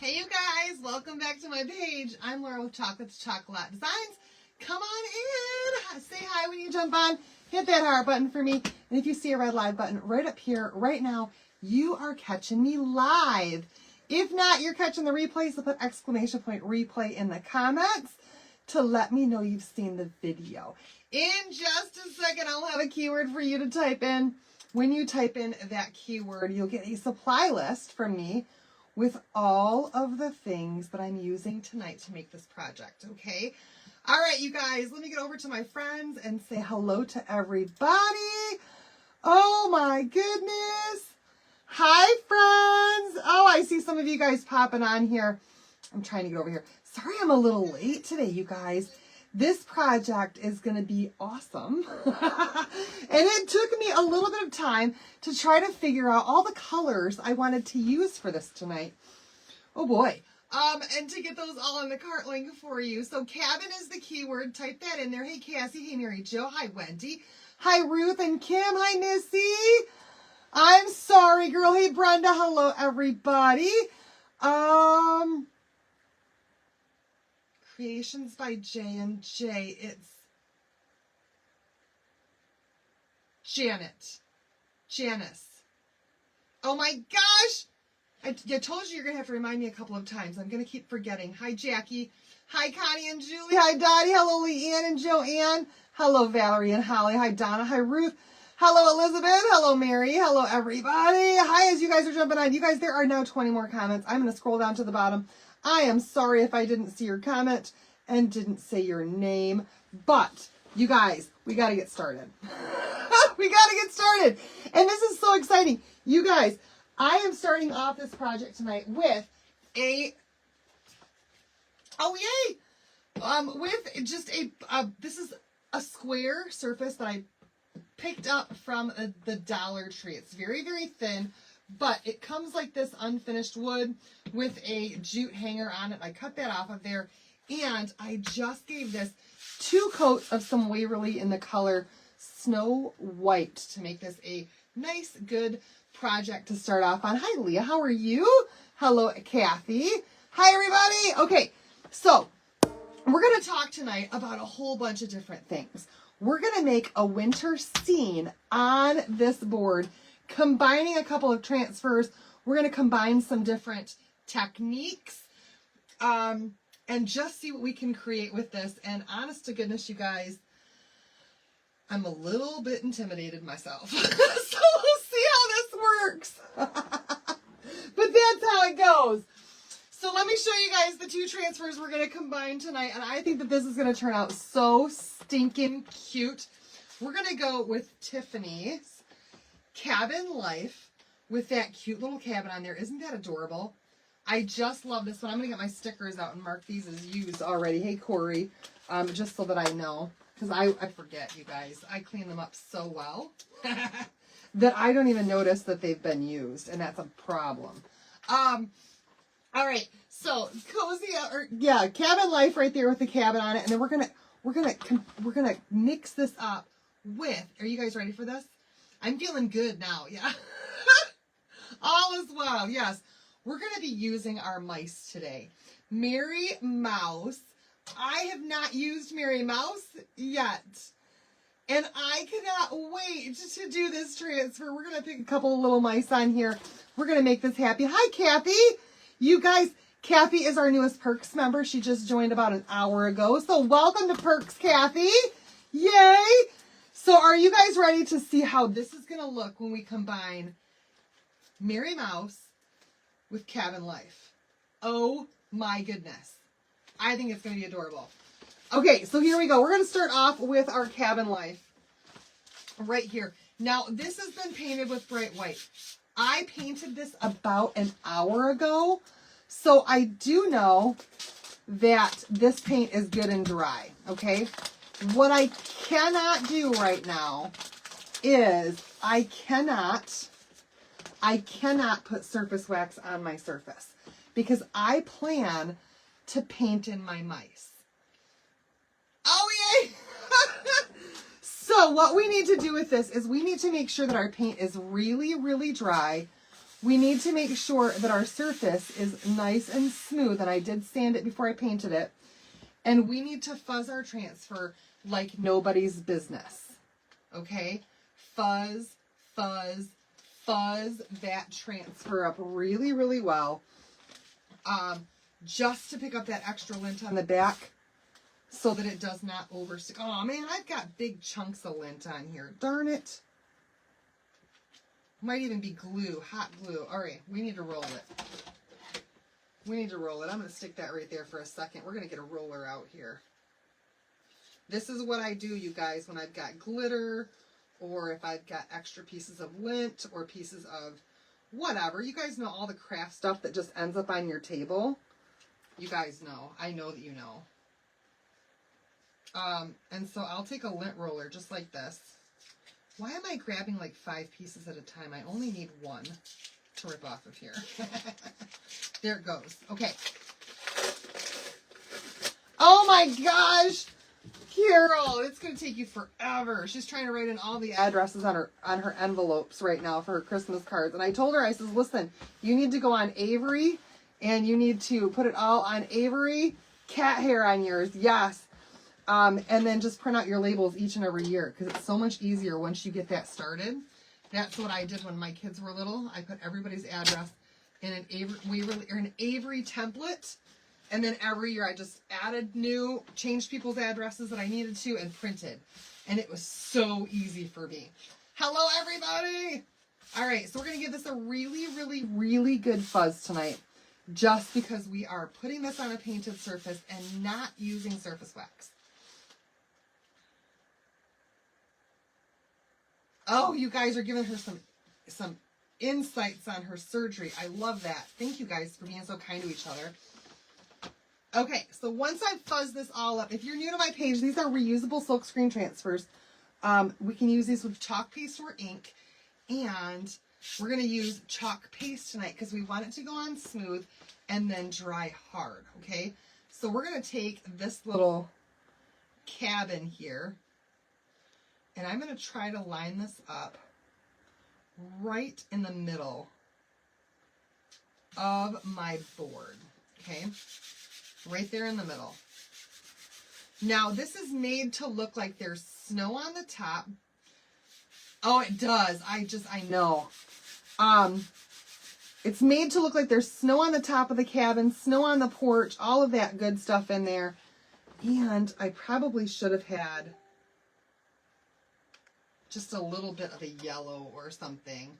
Hey you guys, welcome back to my page. I'm Laura with Chocolate to Chocolate Designs. Come on in, say hi when you jump on, hit that heart button for me, and if you see a red live button right up here, right now, you are catching me live. If not, you're catching the replay, so put exclamation point replay in the comments to let me know you've seen the video. In just a second, I'll have a keyword for you to type in. When you type in that keyword, you'll get a supply list from me with all of the things that I'm using tonight to make this project, okay? All right, you guys, let me get over to my friends and say hello to everybody. Oh my goodness. Hi, friends. Oh, I see some of you guys popping on here. I'm trying to get over here. Sorry I'm a little late today, you guys. This project is going to be awesome. And it took me a little bit of time to try to figure out all the colors I wanted to use for this tonight. Oh boy. And to get those all in the cart link for you. So cabin is the keyword. Type that in there. Hey, Cassie. Hey, Mary Jo. Hi, Wendy. Hi, Ruth and Kim. Hi, Missy. I'm sorry, girl. Hey, Brenda. Hello, everybody. Creations by J&J. It's Janice. Oh my gosh. I told you you're going to have to remind me a couple of times. I'm going to keep forgetting. Hi, Jackie. Hi, Connie and Julie. Hi, Dottie. Hello, Leanne and Joanne. Hello, Valerie and Holly. Hi, Donna. Hi, Ruth. Hello, Elizabeth. Hello, Mary. Hello, everybody. Hi, as you guys are jumping on. You guys, there are now 20 more comments. I'm going to scroll down to the bottom. I am sorry if I didn't see your comment and didn't say your name, but you guys, we got to get started. We got to get started. And this is so exciting. You guys, I am starting off this project tonight with with just this is a square surface that I picked up from the Dollar Tree. It's very, very thin, but it comes like this unfinished wood with a jute hanger on it. I cut that off of there, and I just gave this 2 coats of some Waverly in the color Snow White to make this a nice, good project to start off on. Hi, Leah. How are you? Hello, Kathy. Hi, everybody. Okay, so we're going to talk tonight about a whole bunch of different things. We're going to make a winter scene on this board, combining a couple of transfers. We're going to combine some different techniques and just see what we can create with this. And honest to goodness, you guys, I'm a little bit intimidated myself. So we'll see how this works. But that's how it goes. So let me show you guys the 2 transfers we're going to combine tonight. And I think that this is going to turn out so stinking cute. We're going to go with Tiffany's Cabin Life with that cute little cabin on there. Isn't that adorable? I just love this one. I'm going to get my stickers out and mark these as used already. Hey, Corey, just so that I know. Because I forget, you guys. I clean them up so well that I don't even notice that they've been used. And that's a problem. All right, so Cabin Life right there with the cabin on it, and then we're gonna mix this up with. Are you guys ready for this? I'm feeling good now. Yeah, all is well. Yes, we're gonna be using our mice today. Mary Mouse. I have not used Mary Mouse yet, and I cannot wait to do this transfer. We're gonna pick a couple of little mice on here. We're gonna make this happy. Hi, Kathy. You guys, Kathy is our newest Perks member. She just joined about an hour ago. So welcome to Perks, Kathy. Yay. So are you guys ready to see how this is going to look when we combine Mary Mouse with Cabin Life? Oh my goodness. I think it's going to be adorable. Okay, so here we go. We're going to start off with our Cabin Life right here. Now, this has been painted with bright white. I painted this about an hour ago, so I do know that this paint is good and dry, okay? What I cannot do right now is I cannot put surface wax on my surface because I plan to paint in my mice. Oh, yay! So what we need to do with this is we need to make sure that our paint is really, really dry. we need to make sure that our surface is nice and smooth, and I did sand it before I painted it. And we need to fuzz our transfer like nobody's business. Okay? Fuzz, fuzz, fuzz that transfer up really, really well. Just to pick up that extra lint on the back so that it does not overstick. Oh man, I've got big chunks of lint on here. Darn it. Might even be glue, hot glue. All right, we need to roll it. We need to roll it. I'm going to stick that right there for a second. We're going to get a roller out here. This is what I do, you guys, when I've got glitter or if I've got extra pieces of lint or pieces of whatever. You guys know all the craft stuff that just ends up on your table. You guys know. I know that you know. And so I'll take a lint roller just like this. Why am I grabbing like 5 pieces at a time? I only need 1 to rip off of here. There it goes. Okay. Oh my gosh, Carol, it's going to take you forever. She's trying to write in all the addresses on her envelopes right now for her Christmas cards. And I told her, I says, listen, you need to go on Avery and you need to put it all on Avery. Cat hair on yours. Yes. And then just print out your labels each and every year because it's so much easier once you get that started. That's what I did when my kids were little. I put everybody's address in an Avery template, and then every year I just added changed people's addresses that I needed to, and printed. And it was so easy for me. Hello, everybody! All right, so we're going to give this a really, really, really good fuzz tonight, just because we are putting this on a painted surface and not using surface wax. Oh, you guys are giving her some insights on her surgery. I love that. Thank you guys for being so kind to each other. Okay, so once I've fuzzed this all up, if you're new to my page, these are reusable silk screen transfers. We can use these with chalk paste or ink, and we're going to use chalk paste tonight because we want it to go on smooth and then dry hard, okay? So we're going to take this little cabin here, and I'm going to try to line this up right in the middle of my board, okay? Right there in the middle. Now, this is made to look like there's snow on the top. Oh, it does. I know. It's made to look like there's snow on the top of the cabin, snow on the porch, all of that good stuff in there. And I probably should have had just a little bit of a yellow or something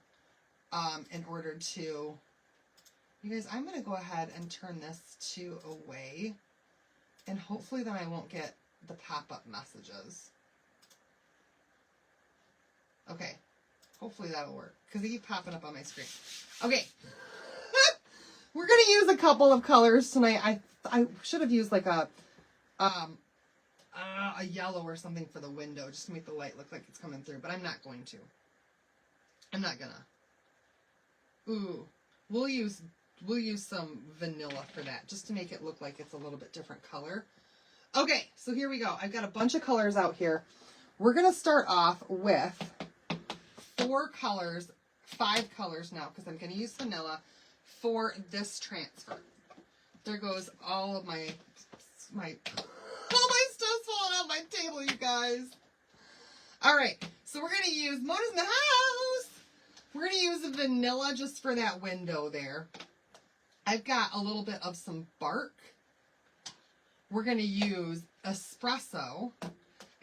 in order to... You guys, I'm going to go ahead and turn this to away, and hopefully then I won't get the pop-up messages. Okay, hopefully that'll work, because they keep popping up on my screen. Okay, we're going to use a couple of colors tonight. I should have used like a yellow or something for the window, just to make the light look like it's coming through, but I'm not going to. I'm not gonna. Ooh, we'll use some vanilla for that, just to make it look like it's a little bit different color. Okay, so here we go. I've got a bunch of colors out here. We're going to start off with 5 colors now, because I'm going to use vanilla for this transfer. There goes all of my stuff's falling off my table, you guys. All right, so we're going to use, Mona's in the house. We're going to use the vanilla just for that window there. I've got a little bit of some bark. We're going to use espresso.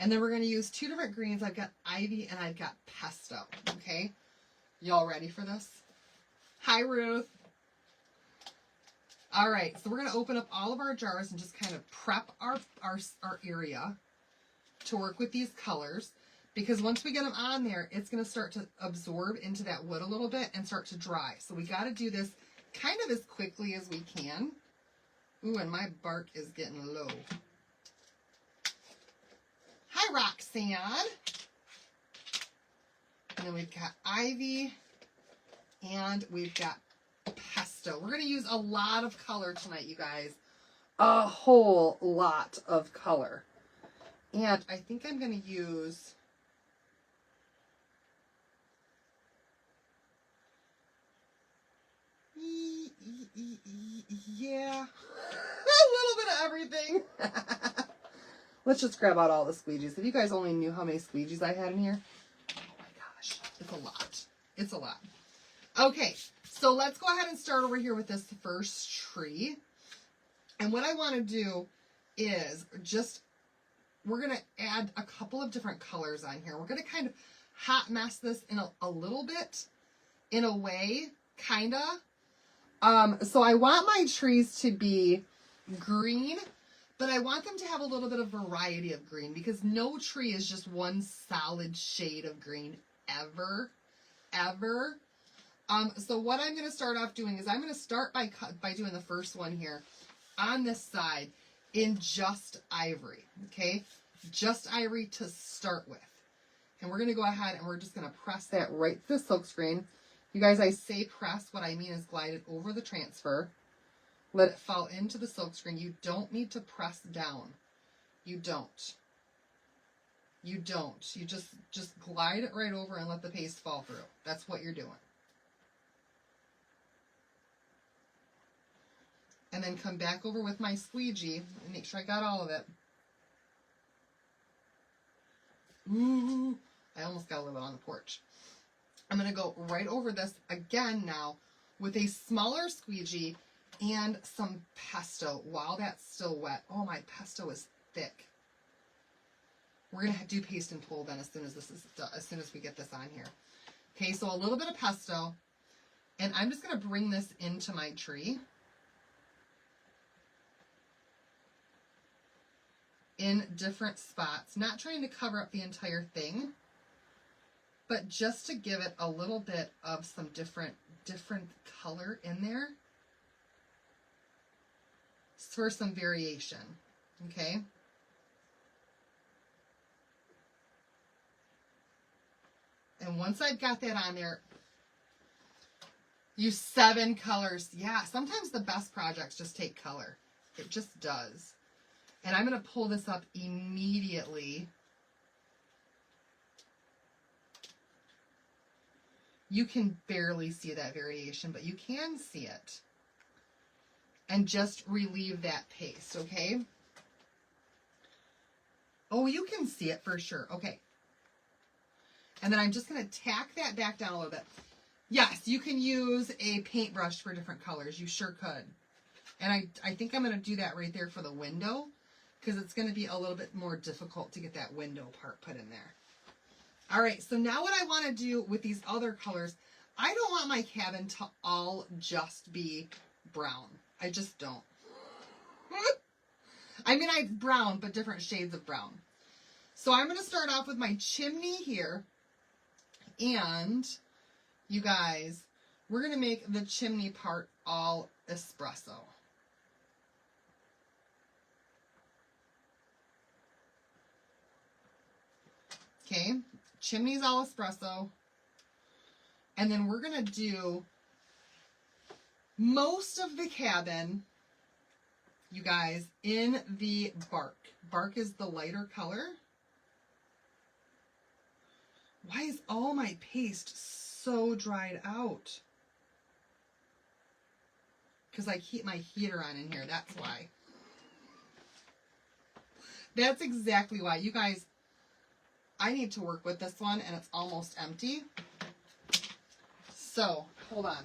And then we're going to use 2 different greens. I've got ivy and I've got pesto. Okay? Y'all ready for this? Hi, Ruth. All right. So we're going to open up all of our jars and just kind of prep our area to work with these colors. Because once we get them on there, it's going to start to absorb into that wood a little bit and start to dry. So we got to do this kind of as quickly as we can. Ooh, and my bark is getting low. Hi, Roxanne. And then we've got ivy and we've got pesto. We're going to use a lot of color tonight, you guys. A whole lot of color. And I think I'm going to use... Yeah, a little bit of everything. Let's just grab out all the squeegees. If you guys only knew how many squeegees I had in here. Oh my gosh, it's a lot. It's a lot. Okay, so let's go ahead and start over here with this first tree. And what I want to do is we're going to add a couple of different colors on here. We're going to kind of hot mess this in a little bit, in a way, kind of. So I want my trees to be green, but I want them to have a little bit of variety of green because no tree is just one solid shade of green ever. So what I'm going to start off doing is I'm going to start by doing the first one here on this side in just ivory, okay? Just ivory to start with. And we're going to go ahead and we're just going to press that right to the silk screen. You guys, I say press, what I mean is glide it over the transfer. Let it fall into the silk screen. You don't need to press down. You don't. You don't. You just glide it right over and let the paste fall through. That's what you're doing. And then come back over with my squeegee and make sure I got all of it. Ooh, I almost got a little bit on the porch. I'm going to go right over this again now with a smaller squeegee and some pesto while that's still wet. Oh, my pesto is thick. We're going to do paste and pull then as soon as we get this on here. Okay, so a little bit of pesto. And I'm just going to bring this into my tree. In different spots, not trying to cover up the entire thing, but just to give it a little bit of some different color in there for some variation, okay? And once I've got that on there, use 7 colors. Yeah, sometimes the best projects just take color. It just does. And I'm going to pull this up immediately. You can barely see that variation, but you can see it. And just relieve that paste, okay? Oh, you can see it for sure. Okay. And then I'm just going to tack that back down a little bit. Yes, you can use a paintbrush for different colors. You sure could. And I think I'm going to do that right there for the window, because it's going to be a little bit more difficult to get that window part put in there. All right, so now what I want to do with these other colors, I don't want my cabin to all just be brown. I just don't. I mean, brown, but different shades of brown. So I'm going to start off with my chimney here. And, you guys, we're going to make the chimney part all espresso. Okay, chimney's all espresso. And then we're going to do most of the cabin, you guys, in the bark. Bark is the lighter color. Why is all my paste so dried out? Because I keep my heater on in here, that's why. That's exactly why. You guys, I need to work with this one, and it's almost empty. So, hold on.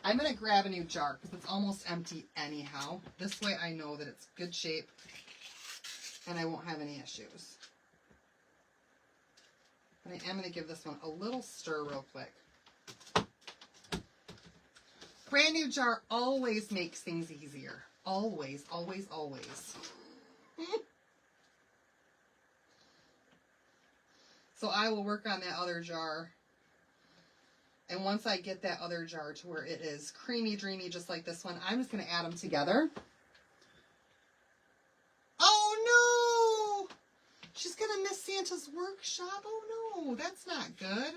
I'm going to grab a new jar because it's almost empty anyhow. This way I know that it's good shape and I won't have any issues. But I am going to give this one a little stir real quick. Brand new jar always makes things easier. Always, always, always. So I will work on that other jar. And once I get that other jar to where it is creamy, dreamy, just like this one, I'm just going to add them together. Oh, no! She's going to miss Santa's workshop. Oh, no. That's not good.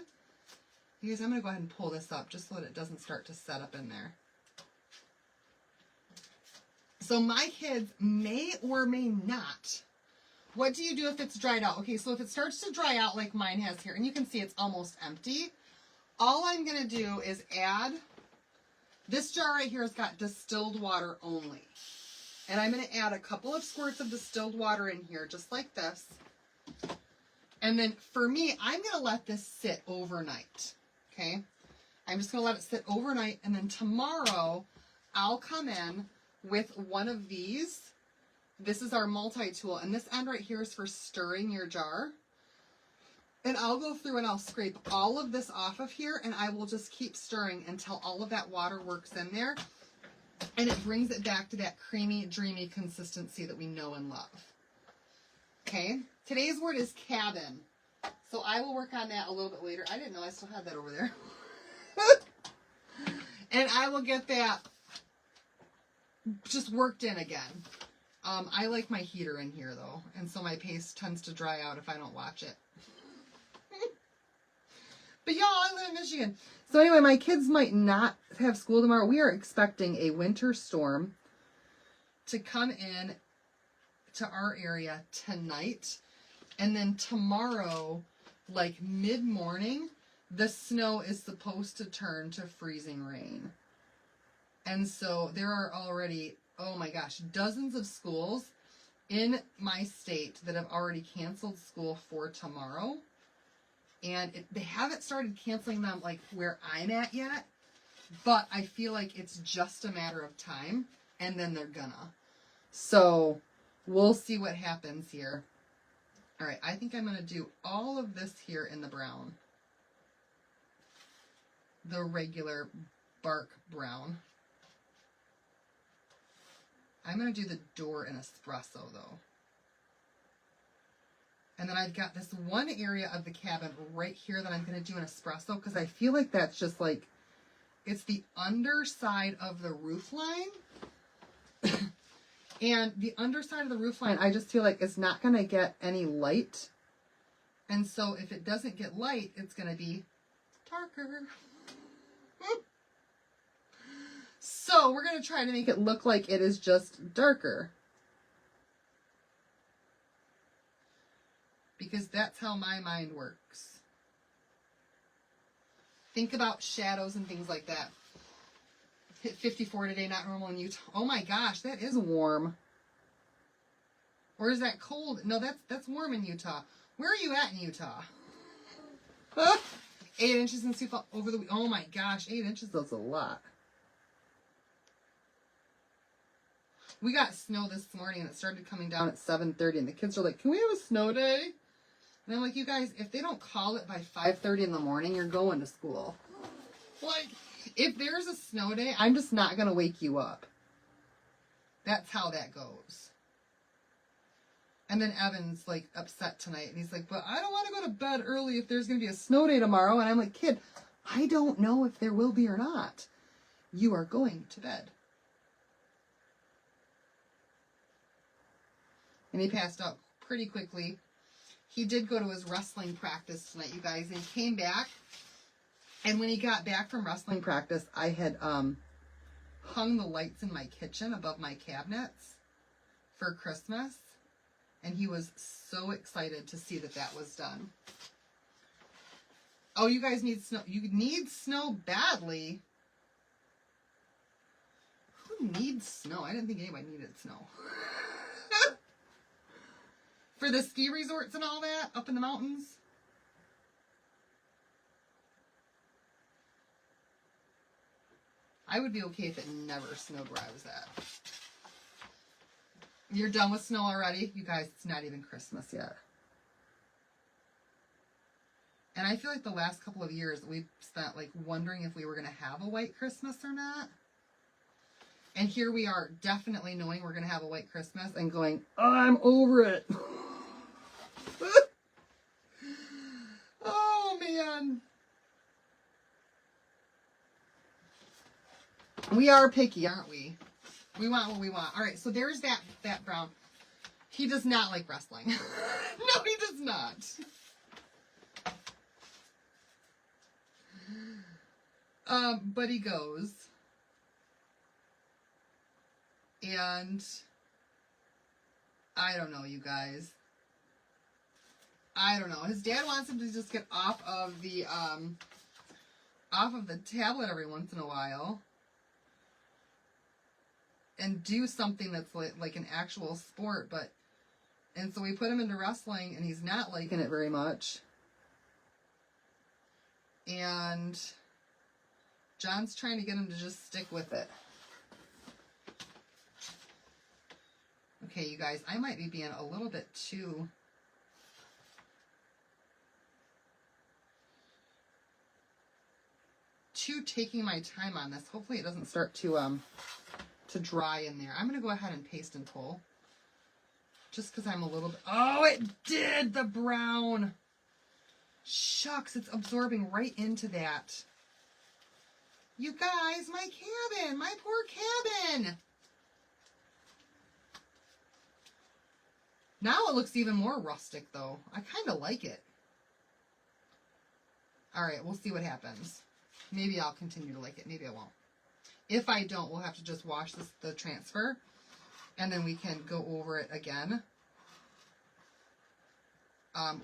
You guys, I'm going to go ahead and pull this up just so that it doesn't start to set up in there. So my kids may or may not What do you do if it's dried out? Okay, so if it starts to dry out like mine has here, and you can see it's almost empty, all I'm going to do is add, this jar right here has got distilled water only. And I'm going to add a couple of squirts of distilled water in here, just like this. And then for me, I'm going to let this sit overnight, okay? I'm just going to let it sit overnight, and then tomorrow I'll come in with one of these. This is our multi-tool, and this end right here is for stirring your jar. And I'll go through and I'll scrape all of this off of here, and I will just keep stirring until all of that water works in there, and it brings it back to that creamy, dreamy consistency that we know and love. Okay, today's word is cabin, so I will work on that a little bit later. I didn't know I still had that over there. And I will get that just worked in again. I like my heater in here though, and so my paste tends to dry out if I don't watch it. But y'all, I live in Michigan. So anyway, my kids might not have school tomorrow. We are expecting a winter storm to come in to our area tonight. And then tomorrow, like mid-morning, the snow is supposed to turn to freezing rain. And so there are already, oh my gosh, dozens of schools in my state that have already canceled school for tomorrow. And they haven't started canceling them like where I'm at yet, but I feel like it's just a matter of time, and then they're gonna. So we'll see what happens here. All right, I think I'm gonna do all of this here in the brown. The regular bark brown. I'm going to do the door in espresso, though. And then I've got this one area of the cabin right here that I'm going to do an espresso, because I feel like that's just like, it's the underside of the roof line. And the underside of the roof line, I just feel like it's not going to get any light. And so if it doesn't get light, it's going to be darker. So we're going to try to make it look like it is just darker. Because that's how my mind works. Think about shadows and things like that. Hit 54 today, not normal in Utah. Oh my gosh, that is warm. Or is that cold? No, that's warm in Utah. Where are you at in Utah? 8 inches in Sioux Falls over the week. Oh my gosh, 8 inches, that's a lot. We got snow this morning, and it started coming down at 7:30, and the kids are like, can we have a snow day? And I'm like, you guys, if they don't call it by 5:30 in the morning, you're going to school. Like, if there's a snow day, I'm just not going to wake you up. That's how that goes. And then Evan's, like, upset tonight, and he's like, but I don't want to go to bed early if there's going to be a snow day tomorrow. And I'm like, kid, I don't know if there will be or not. You are going to bed. And he passed out pretty quickly. He did go to his wrestling practice tonight, you guys, and he came back. And when he got back from wrestling practice, I had hung the lights in my kitchen above my cabinets for Christmas. And he was so excited to see that that was done. Oh, you guys need snow. You need snow badly. Who needs snow? I didn't think anybody needed snow. For the ski resorts and all that up in the mountains. I would be okay if it never snowed where I was at. You're done with snow already? You guys, it's not even Christmas yet. And I feel like the last couple of years we've spent like wondering if we were going to have a white Christmas or not. And here we are definitely knowing we're going to have a white Christmas and going, oh, I'm over it. Oh, man. We are picky, aren't we? We want what we want. All right, so there's that brown. He does not like wrestling. No, he does not. But he goes. And I don't know, you guys. I don't know. His dad wants him to just get off of the tablet every once in a while and do something that's like an actual sport, and so we put him into wrestling and he's not liking it very much. And John's trying to get him to just stick with it. Okay, you guys, I might be being a little bit too taking my time on this. Hopefully it doesn't start to dry in there. I'm going to go ahead and paste and pull. Just because I'm a little bit... Oh, it did! The brown! Shucks, it's absorbing right into that. You guys, my cabin! My poor cabin! Now it looks even more rustic, though. I kind of like it. Alright, we'll see what happens. Maybe I'll continue to like it. Maybe I won't. If I don't, we'll have to just wash the transfer. And then we can go over it again.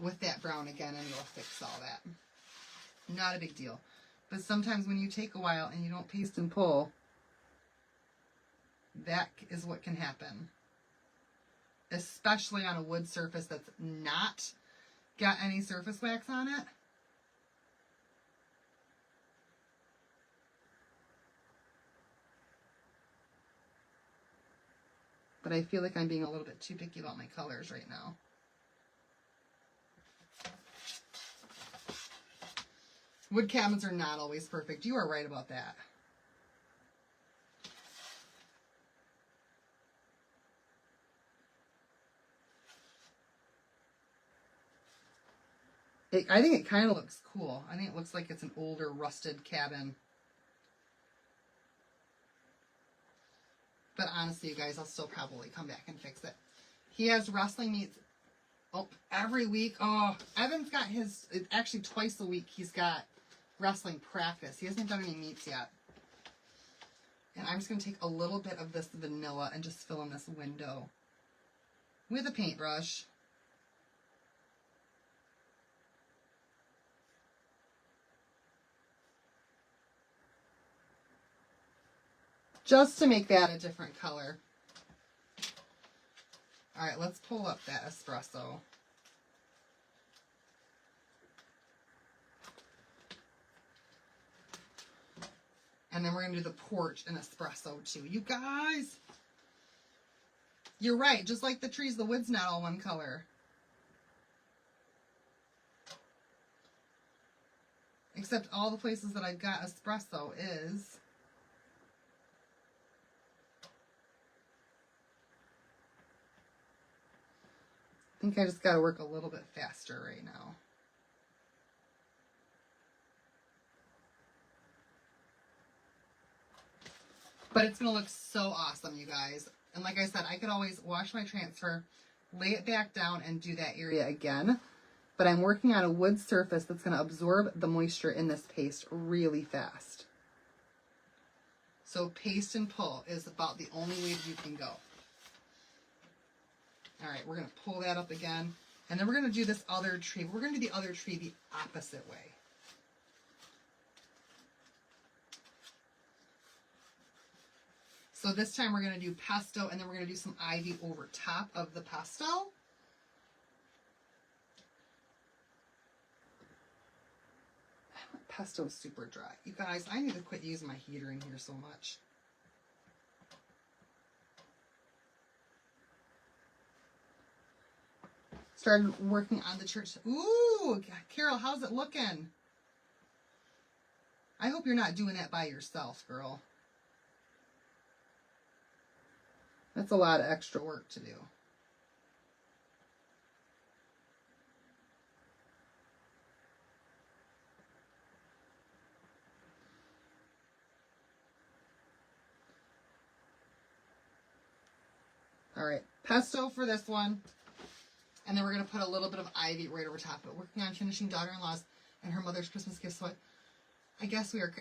With that brown again, and it'll fix all that. Not a big deal. But sometimes when you take a while and you don't paste and pull, that is what can happen. Especially on a wood surface that's not got any surface wax on it. But I feel like I'm being a little bit too picky about my colors right now. Wood cabins are not always perfect. You are right about that. I think it kind of looks cool. I think it looks like it's an older, rusted cabin. But honestly, you guys, I'll still probably come back and fix it. He has wrestling meets every week. Oh, Evan's got actually twice a week he's got wrestling practice. He hasn't done any meets yet. And I'm just going to take a little bit of this vanilla and just fill in this window with a paintbrush. Just to make that a different color. All right, let's pull up that espresso. And then we're going to do the porch and espresso too. You guys, you're right. Just like the trees, the wood's not all one color. Except all the places that I've got espresso is... I think I just got to work a little bit faster right now. But it's going to look so awesome, you guys. And like I said, I could always wash my transfer, lay it back down, and do that area again. But I'm working on a wood surface that's going to absorb the moisture in this paste really fast. So paste and pull is about the only way you can go. All right, we're going to pull that up again. And then we're going to do this other tree. We're going to do the other tree the opposite way. So this time we're going to do pesto, and then we're going to do some ivy over top of the pesto. Pesto is super dry. You guys, I need to quit using my heater in here so much. Started working on the church. Ooh, Carol, how's it looking? I hope you're not doing that by yourself, girl. That's a lot of extra work to do. All right, pesto for this one. And then we're going to put a little bit of ivy right over top. But working on finishing daughter-in-law's and her mother's Christmas gift. So I guess we are...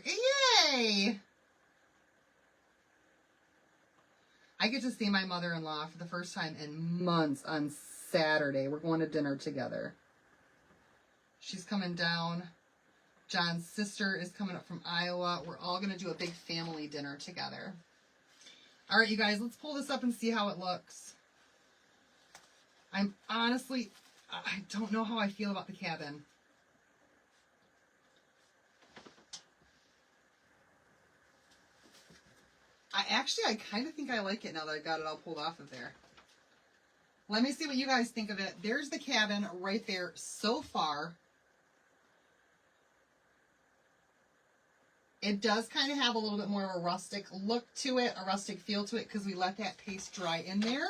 Yay! I get to see my mother-in-law for the first time in months on Saturday. We're going to dinner together. She's coming down. John's sister is coming up from Iowa. We're all going to do a big family dinner together. All right, you guys, let's pull this up and see how it looks. I'm honestly, I don't know how I feel about the cabin. I kind of think I like it now that I got it all pulled off of there. Let me see what you guys think of it. There's the cabin right there so far. It does kind of have a little bit more of a rustic look to it, a rustic feel to it, because we let that paste dry in there.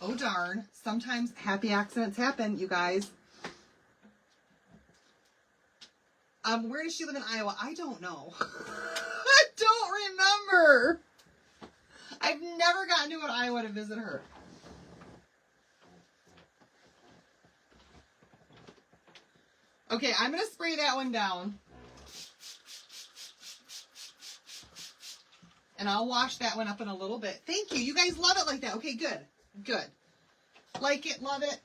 Oh darn, sometimes happy accidents happen, you guys. Where does she live in Iowa? I don't know. I don't remember. I've never gotten to Iowa to visit her. Okay, I'm going to spray that one down. And I'll wash that one up in a little bit. Thank you. You guys love it like that. Okay, good. Good. Like it, love it.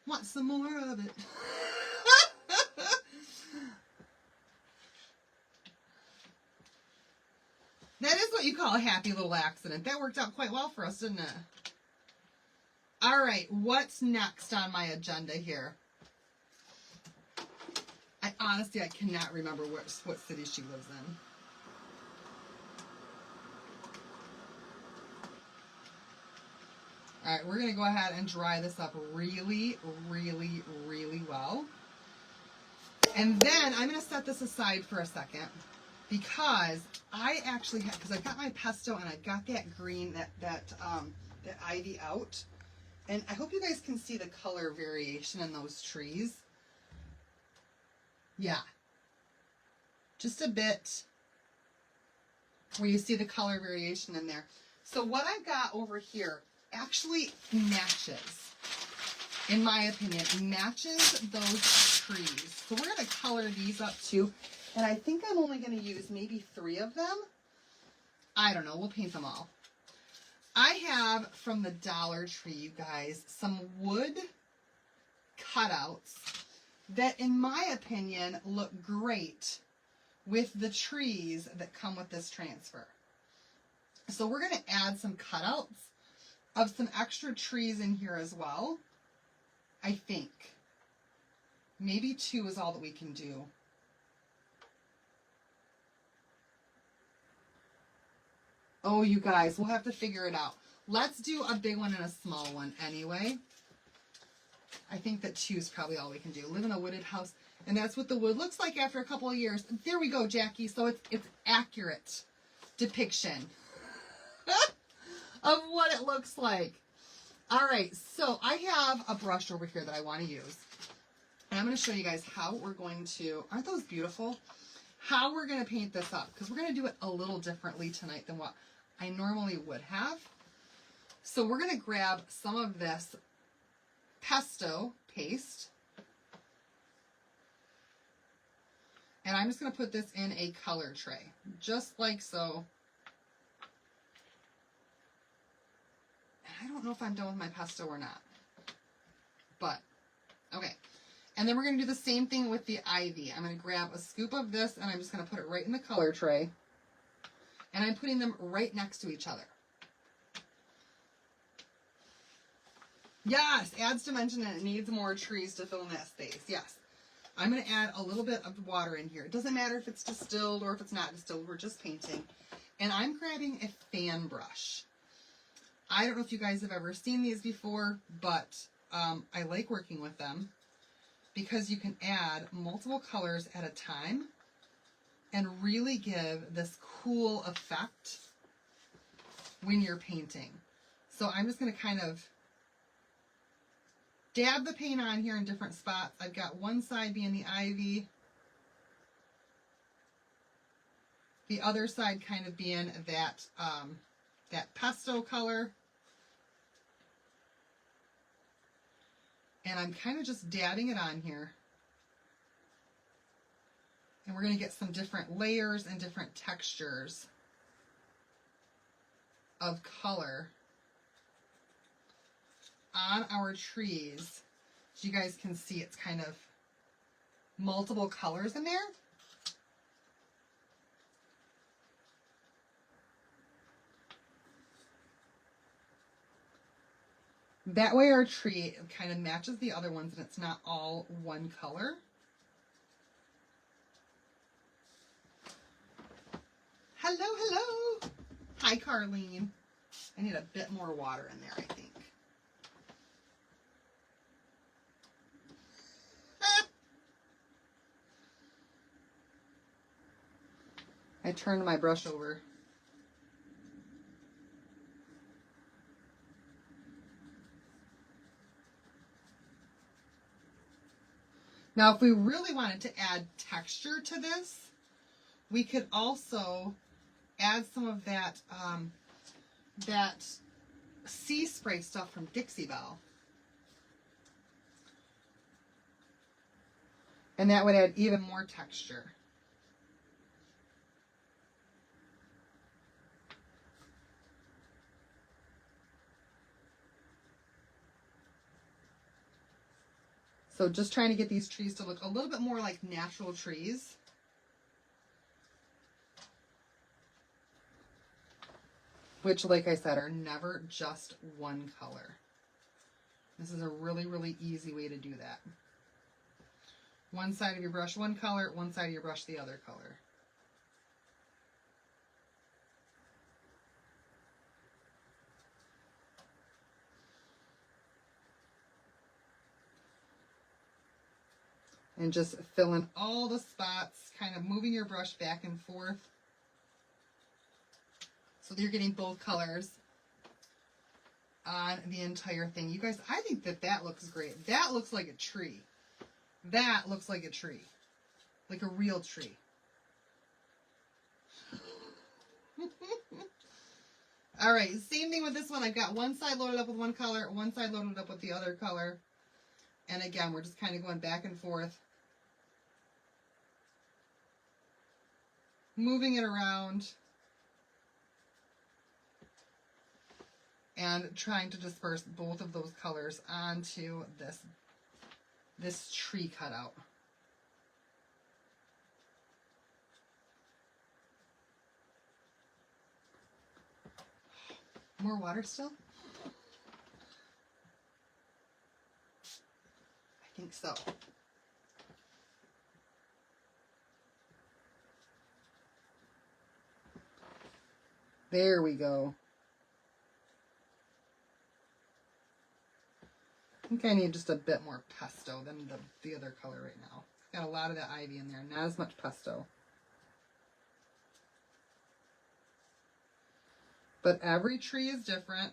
Want some more of it. That is what you call a happy little accident. That worked out quite well for us, didn't it? All right, what's next on my agenda here? Honestly, I cannot remember what city she lives in. All right, we're going to go ahead and dry this up really, really, really well. And then I'm going to set this aside for a second because I actually have, because I've got my pesto and I've got that green, that ivy out. And I hope you guys can see the color variation in those trees. Yeah. Just a bit where you see the color variation in there. So what I've got over here actually matches, in my opinion, matches those trees. So we're going to color these up too. And I think I'm only going to use maybe 3 of them. I don't know. We'll paint them all. I have from the Dollar Tree, you guys, some wood cutouts that, in my opinion, look great with the trees that come with this transfer. So we're going to add some cutouts of some extra trees in here as well. I think. Maybe 2 is all that we can do. Oh, you guys, we'll have to figure it out. Let's do a big one and a small one anyway. I think that 2 is probably all we can do. Live in a wooded house. And that's what the wood looks like after a couple of years. There we go, Jackie. So it's accurate depiction of what it looks like. All right, so I have a brush over here that I want to use. And I'm going to show you guys how we're going to, aren't those beautiful? How we're going to paint this up. Because we're going to do it a little differently tonight than what I normally would have. So we're going to grab some of this pesto paste. And I'm just going to put this in a color tray. Just like so. I don't know if I'm done with my pesto or not. But, okay. And then we're going to do the same thing with the ivy. I'm going to grab a scoop of this and I'm just going to put it right in the color tray. And I'm putting them right next to each other. Yes, adds dimension and it needs more trees to fill in that space. Yes. I'm going to add a little bit of water in here. It doesn't matter if it's distilled or if it's not distilled. We're just painting. And I'm grabbing a fan brush. I don't know if you guys have ever seen these before, but I like working with them because you can add multiple colors at a time and really give this cool effect when you're painting. So I'm just going to kind of dab the paint on here in different spots. I've got one side being the ivy, the other side kind of being that pesto color. And I'm kind of just dabbing it on here. And we're going to get some different layers and different textures of color on our trees, so you guys can see it's kind of multiple colors in there. That way our tree kind of matches the other ones and it's not all one color. Hello, hello. Hi, Carlene. I need a bit more water in there, I think. I turned my brush over. Now, if we really wanted to add texture to this, we could also add some of that that sea spray stuff from Dixie Belle. And that would add even more texture. So just trying to get these trees to look a little bit more like natural trees. Which, like I said, are never just one color. This is a really, really easy way to do that. One side of your brush, one color, one side of your brush, the other color. And just fill in all the spots, kind of moving your brush back and forth so that you're getting both colors on the entire thing. You guys, I think that that looks great. That looks like a tree. That looks like a tree. Like a real tree. All right, same thing with this one. I've got one side loaded up with one color, one side loaded up with the other color. And again, we're just kind of going back and forth, moving it around, and trying to disperse both of those colors onto this tree cutout. More water still? I think so. There we go. I think I need just a bit more pesto than the other color right now. Got a lot of that ivy in there, not as much pesto. But every tree is different.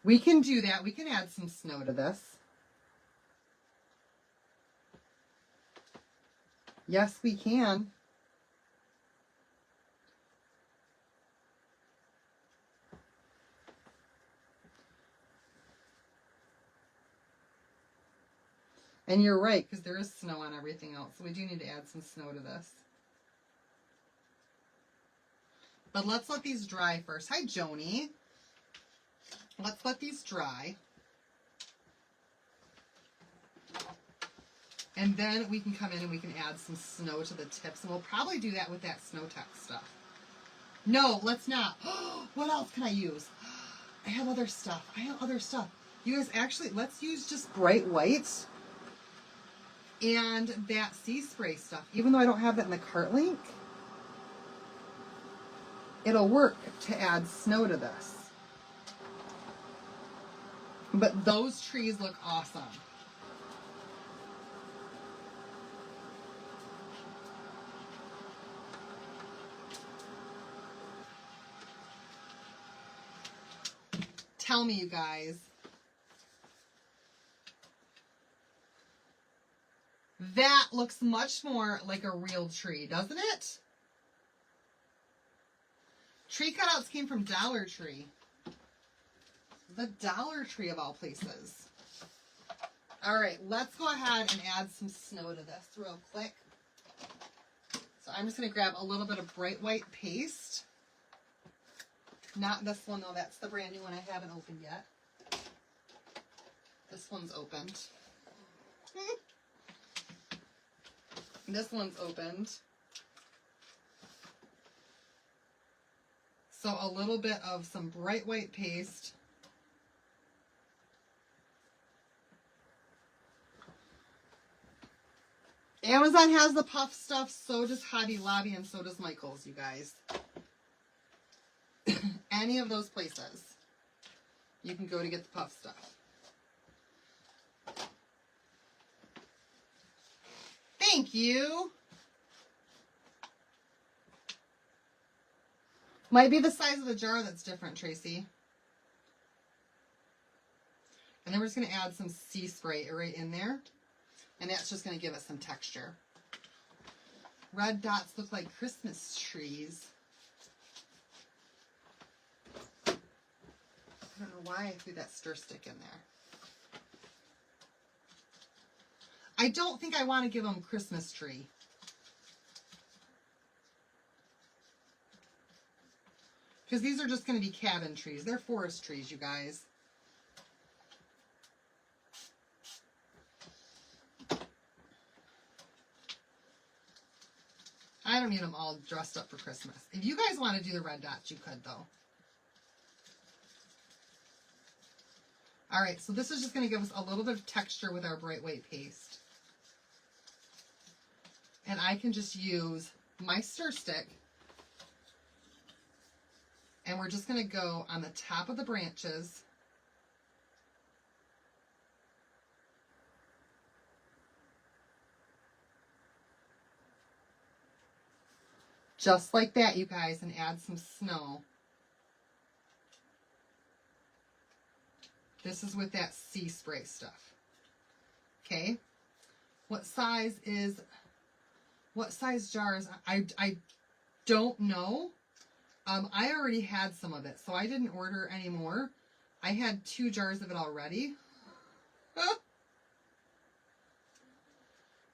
We can do that. We can add some snow to this. Yes, we can. And you're right, because there is snow on everything else. So we do need to add some snow to this. But let's let these dry first. Hi, Joni. Let's let these dry. And then we can come in and we can add some snow to the tips. And we'll probably do that with that snow text stuff. No, let's not. What else can I use? I have other stuff. You guys, actually, let's use just bright white and that sea spray stuff. Even though I don't have that in the cart link, it'll work to add snow to this. But those trees look awesome. Tell me, you guys. That looks much more like a real tree, doesn't it? Tree cutouts came from Dollar Tree. The Dollar Tree of all places. All right, let's go ahead and add some snow to this real quick. So I'm just going to grab a little bit of bright white paste. Not this one, though. That's the brand new one I haven't opened yet. This one's opened. This one's opened. So a little bit of some bright white paste. Amazon has the puff stuff, so does Hobby Lobby, and so does Michael's, you guys. Any of those places, you can go to get the puff stuff. Thank you. Might be the size of the jar that's different, Tracy. And then we're just going to add some sea spray right in there. And that's just going to give it some texture. Red dots look like Christmas trees. I don't know why I threw that stir stick in there. I don't think I want to give them Christmas tree. Because these are just going to be cabin trees. They're forest trees, you guys. I don't need them all dressed up for Christmas. If you guys want to do the red dots, you could, though. All right, so this is just going to give us a little bit of texture with our bright white paste. And I can just use my stir stick. And we're just going to go on the top of the branches. Just like that, you guys, and add some snow. This is with that sea spray stuff. Okay. What size jars? I don't know. I already had some of it, so I didn't order any more. I had 2 jars of it already.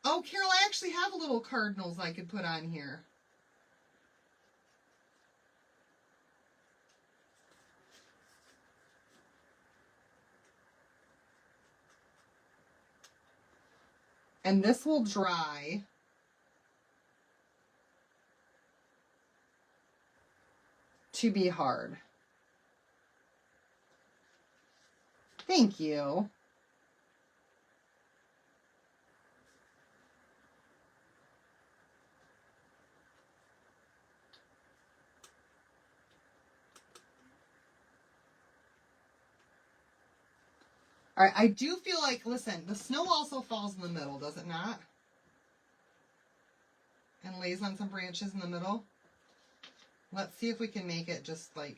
Oh, Carol, I actually have little cardinals I could put on here. And this will dry to be hard. Thank you. All right, I do feel like, listen, the snow also falls in the middle, does it not? And lays on some branches in the middle. Let's see if we can make it just like...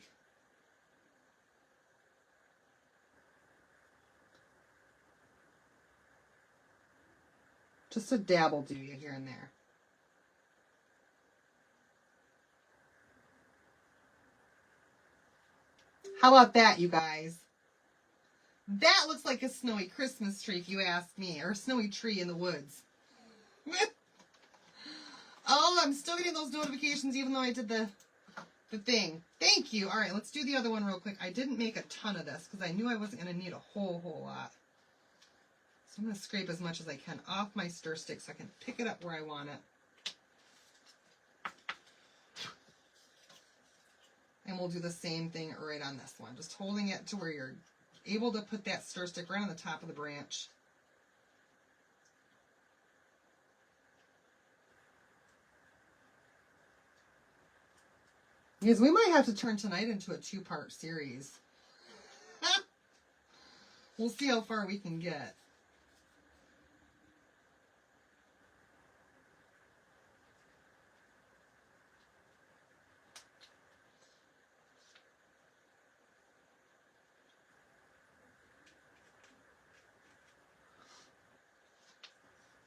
Just a dab will do you here and there. How about that, you guys? That looks like a snowy Christmas tree, if you ask me, or a snowy tree in the woods. Oh, I'm still getting those notifications even though I did the thing. Thank you. All right, let's do the other one real quick. I didn't make a ton of this because I knew I wasn't going to need a whole lot. So I'm going to scrape as much as I can off my stir stick so I can pick it up where I want it. And we'll do the same thing right on this one. Just holding it to where you're able to put that stir stick right on the top of the branch. Because we might have to turn tonight into a 2-part series. We'll see how far we can get.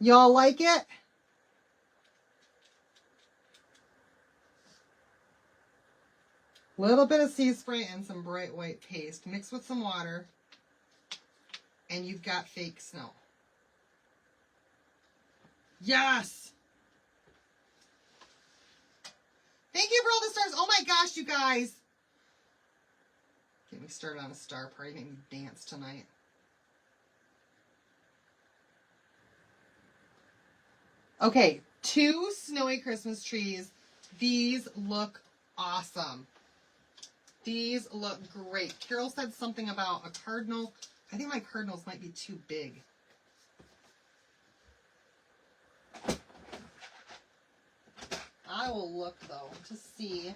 Y'all like it? Little bit of sea spray and some bright white paste. Mix with some water. And you've got fake snow. Yes! Thank you for all the stars. Oh my gosh, you guys. Get me started on a star party. Make me dance tonight. Okay, 2 snowy Christmas trees. These look awesome. These look great. Carol said something about a cardinal. I think my cardinals might be too big. I will look, though, to see.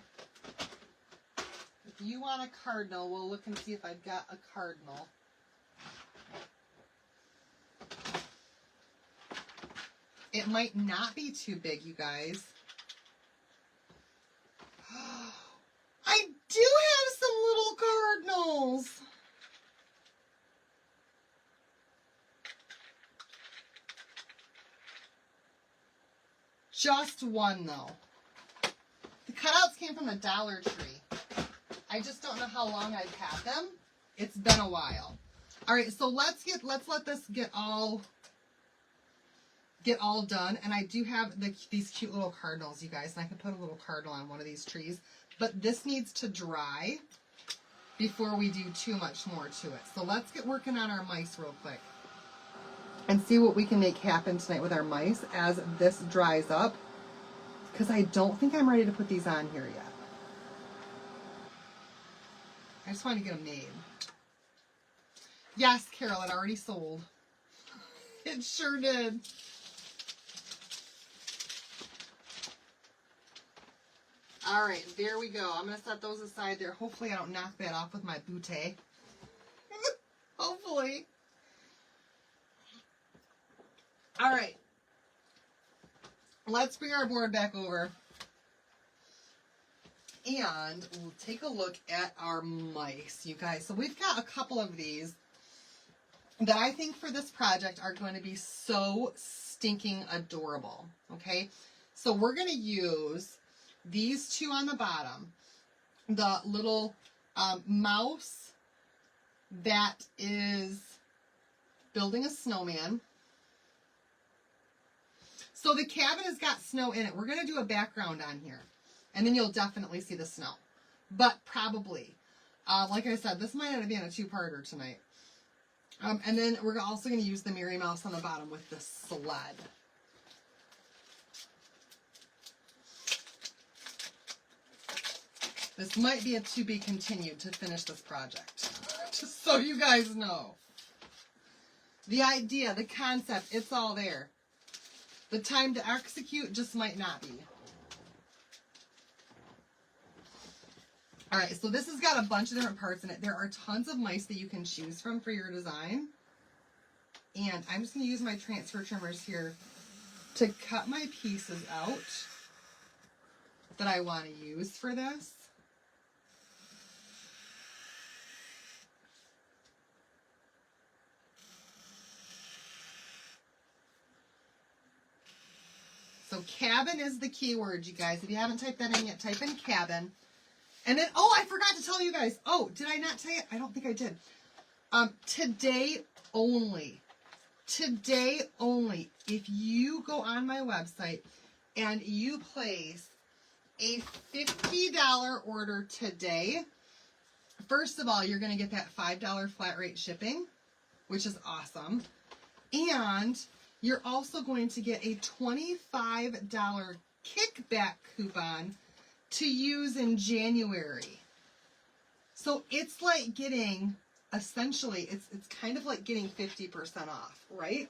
If you want a cardinal, we'll look and see if I've got a cardinal. It might not be too big, you guys. I do have some little cardinals. Just one, though. The cutouts came from the Dollar Tree. I just don't know how long I've had them. It's been a while. All right, so let's let this get all done. And I do have these cute little cardinals, you guys, and I can put a little cardinal on one of these trees. But this needs to dry before we do too much more to it. So let's get working on our mice real quick and see what we can make happen tonight with our mice as this dries up, because I don't think I'm ready to put these on here yet. I just want to get them made. Yes, Carol, it already sold. It sure did. All right, there we go. I'm going to set those aside there. Hopefully I don't knock that off with my bootay. Hopefully. All right. Let's bring our board back over. And we'll take a look at our mice, you guys. So we've got a couple of these that I think for this project are going to be so stinking adorable. Okay. So we're going to use these 2 on the bottom. The little mouse that is building a snowman. So the cabin has got snow in it. We're going to do a background on here. And then you'll definitely see the snow. But probably. Like I said, this might end up being a 2-parter tonight. And then we're also going to use the Mary Mouse on the bottom with the sled. This might be a to be continued to finish this project. Just so you guys know. The idea, the concept, it's all there. The time to execute just might not be. All right, so this has got a bunch of different parts in it. There are tons of mice that you can choose from for your design. And I'm just going to use my transfer trimmers here to cut my pieces out that I want to use for this. So cabin is the keyword, you guys. If you haven't typed that in yet, type in cabin. And then, oh, I forgot to tell you guys. Oh, did I not tell you? I don't think I did. Today only. Today only. If you go on my website and you place a $50 order today, first of all, you're going to get that $5 flat rate shipping, which is awesome. And you're also going to get a $25 kickback coupon to use in January. So it's like getting, essentially, it's kind of like getting 50% off, right?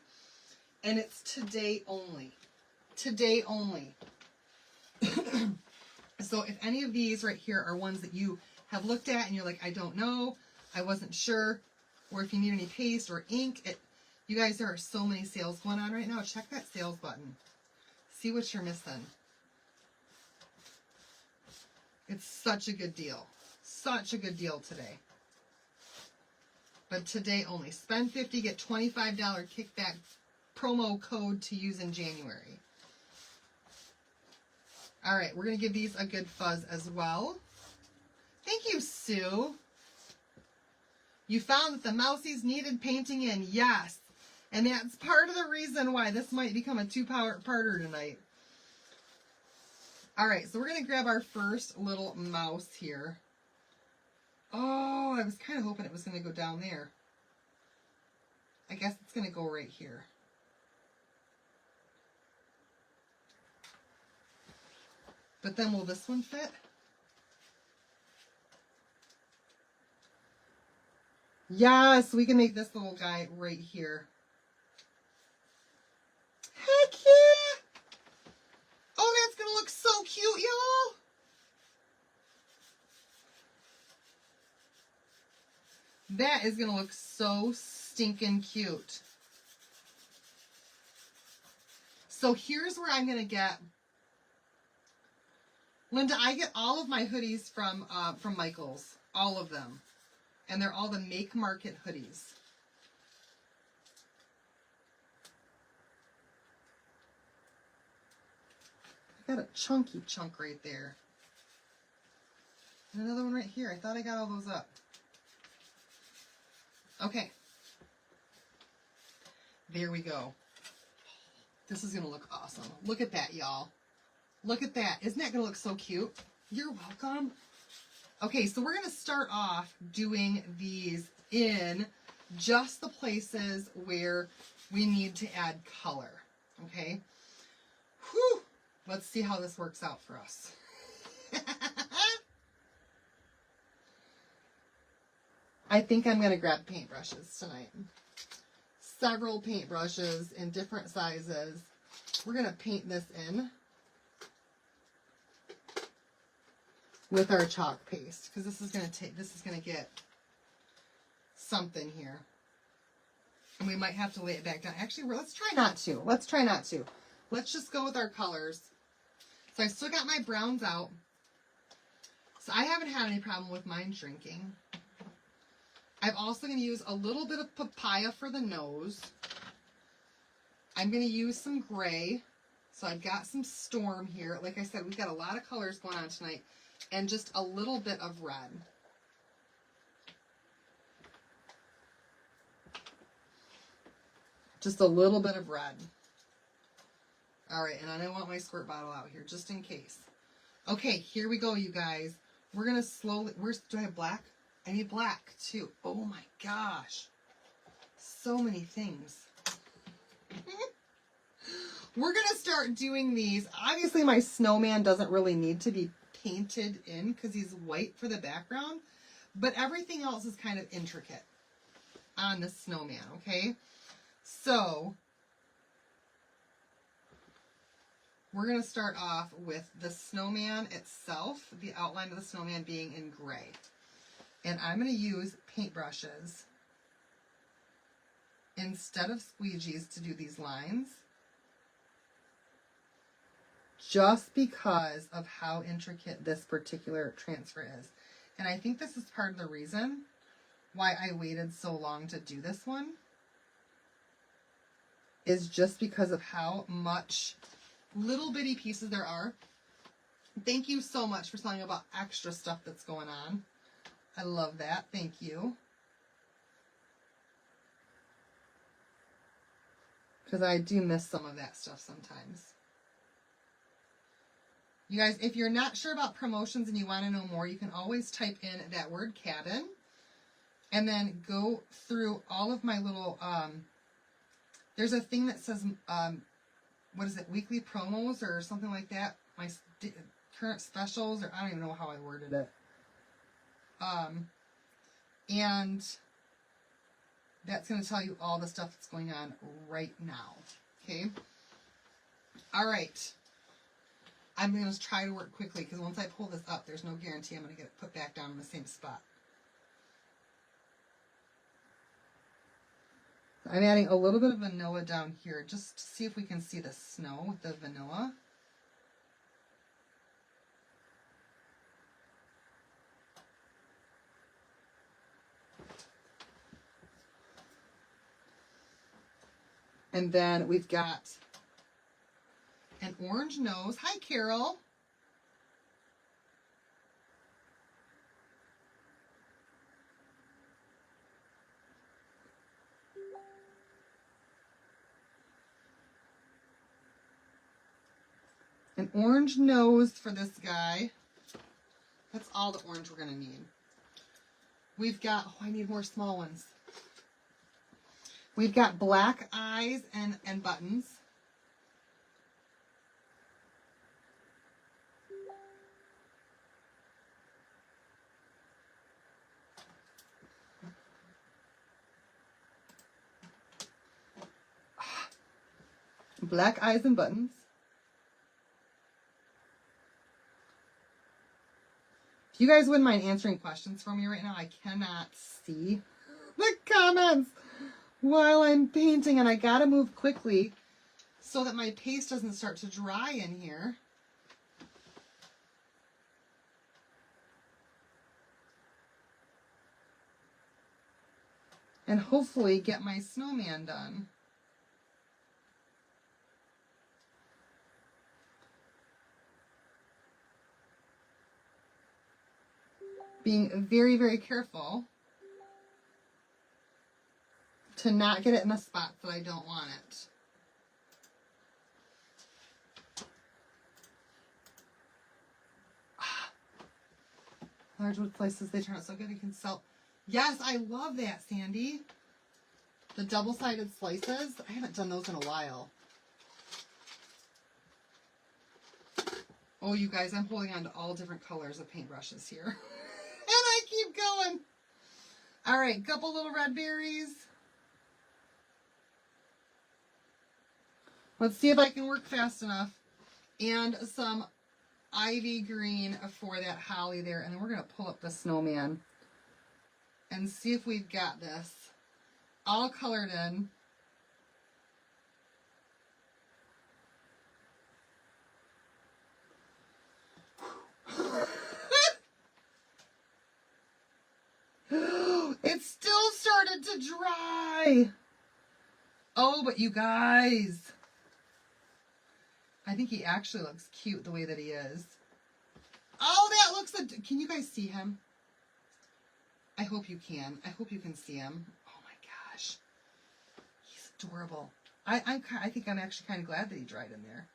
And it's today only. Today only. So if any of these right here are ones that you have looked at and you're like, I don't know, I wasn't sure, or if you need any paste or ink, you guys, there are so many sales going on right now. Check that sales button. See what you're missing. It's such a good deal. Such a good deal today. But today only. Spend $50, get $25 kickback promo code to use in January. All right, we're going to give these a good fuzz as well. Thank you, Sue. You found that the mousies needed painting in. Yes. And that's part of the reason why this might become a 2-parter tonight. All right, so we're going to grab our first little mouse here. Oh, I was kind of hoping it was going to go down there. I guess it's going to go right here. But then will this one fit? Yes, we can make this little guy right here. Heck yeah! Oh, that's going to look so cute, y'all. That is going to look so stinking cute. So here's where I'm going to get... Linda, I get all of my hoodies from Michael's. All of them. And they're all the Make Market hoodies. I got a chunky chunk right there. And another one right here. I thought I got all those up. Okay. There we go. This is going to look awesome. Look at that, y'all. Look at that. Isn't that going to look so cute? You're welcome. Okay, so we're going to start off doing these in just the places where we need to add color. Okay? Whew. Let's see how this works out for us. I think I'm going to grab paintbrushes tonight. Several paintbrushes in different sizes. We're going to paint this in with our chalk paste because this is going to get something here. And we might have to lay it back down. Actually, let's try not to. Let's try not to. Let's just go with our colors. So I still got my browns out. So I haven't had any problem with mine shrinking. I'm also going to use a little bit of papaya for the nose. I'm going to use some gray. So I've got some storm here. Like I said, we've got a lot of colors going on tonight. And just a little bit of red. Just a little bit of red. All right, and I don't want my squirt bottle out here, just in case. Okay, here we go, you guys. We're going to slowly... do I have black? I need black, too. Oh, my gosh. So many things. We're going to start doing these. Obviously, my snowman doesn't really need to be painted in because he's white for the background. But everything else is kind of intricate on the snowman, okay? So... we're going to start off with the snowman itself, the outline of the snowman being in gray. And I'm going to use paintbrushes instead of squeegees to do these lines, just because of how intricate this particular transfer is. And I think this is part of the reason why I waited so long to do this one, is just because of how much little bitty pieces there are. Thank you so much for telling about extra stuff that's going on. I love that. Thank you. Because I do miss some of that stuff sometimes. You guys, if you're not sure about promotions and you want to know more, you can always type in that word cabin and then go through all of my little, there's a thing that says, what is it, weekly promos or something like that? My current specials, or I don't even know how I worded it. And that's going to tell you all the stuff that's going on right now. Okay? All right. I'm going to try to work quickly because once I pull this up, there's no guarantee I'm going to get it put back down in the same spot. I'm adding a little bit of vanilla down here just to see if we can see the snow with the vanilla. And then we've got an orange nose. Hi, Carol. An orange nose for this guy. That's all the orange we're going to need. We've got, oh, I need more small ones. We've got black eyes and buttons. Black eyes and buttons. If you guys wouldn't mind answering questions for me right now, I cannot see the comments while I'm painting, and I gotta move quickly so that my paste doesn't start to dry in here. And hopefully get my snowman done. Being very, very careful to not get it in the spots that I don't want it. Large wood slices, they turn out so good you can sell. Yes, I love that, Sandy. The double-sided slices. I haven't done those in a while. Oh, you guys, I'm holding on to all different colors of paintbrushes here. And I keep going. All right, couple little red berries. Let's see if I can work fast enough. And some ivy green for that holly there. And then we're going to pull up the snowman and see if we've got this all colored in. It still started to dry. Oh, but you guys, I think he actually looks cute the way that he is. Oh, that looks, can you guys see him? I hope you can. I hope you can see him. Oh my gosh. He's adorable. I think I'm actually kind of glad that he dried in there.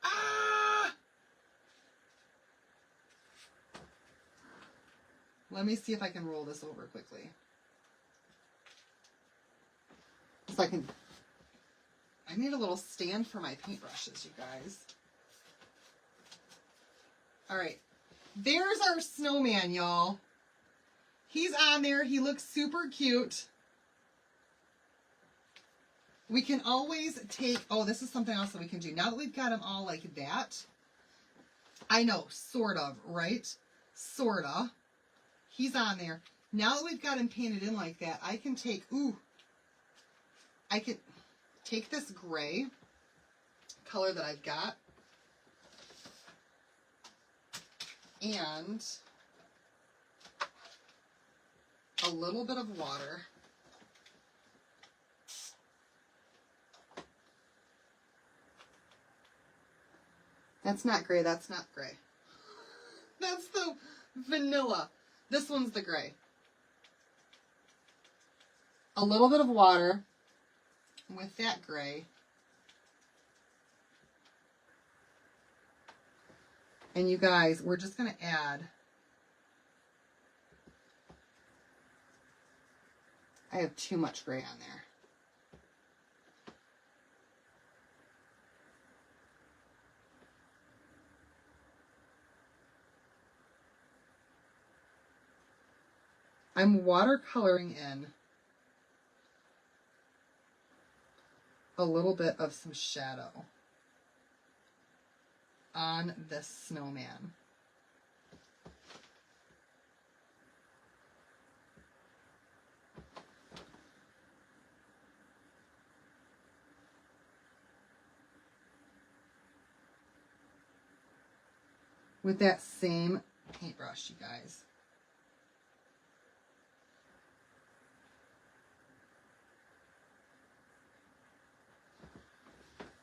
Ah! Let me see if I can roll this over quickly. So I need a little stand for my paintbrushes, you guys. All right. There's our snowman, y'all. He's on there. He looks super cute. We can always take, oh, this is something else that we can do. Now that we've got them all like that, I know, sort of, right? Sort of. He's on there. Now that we've got him painted in like that, I can take, I can take this gray color that I've got and a little bit of water. That's not gray, that's not gray. That's the vanilla. This one's the gray. A little bit of water with that gray. And you guys, we're just going to add, I have too much gray on there. I'm watercoloring in a little bit of some shadow on this snowman. With that same paintbrush, you guys.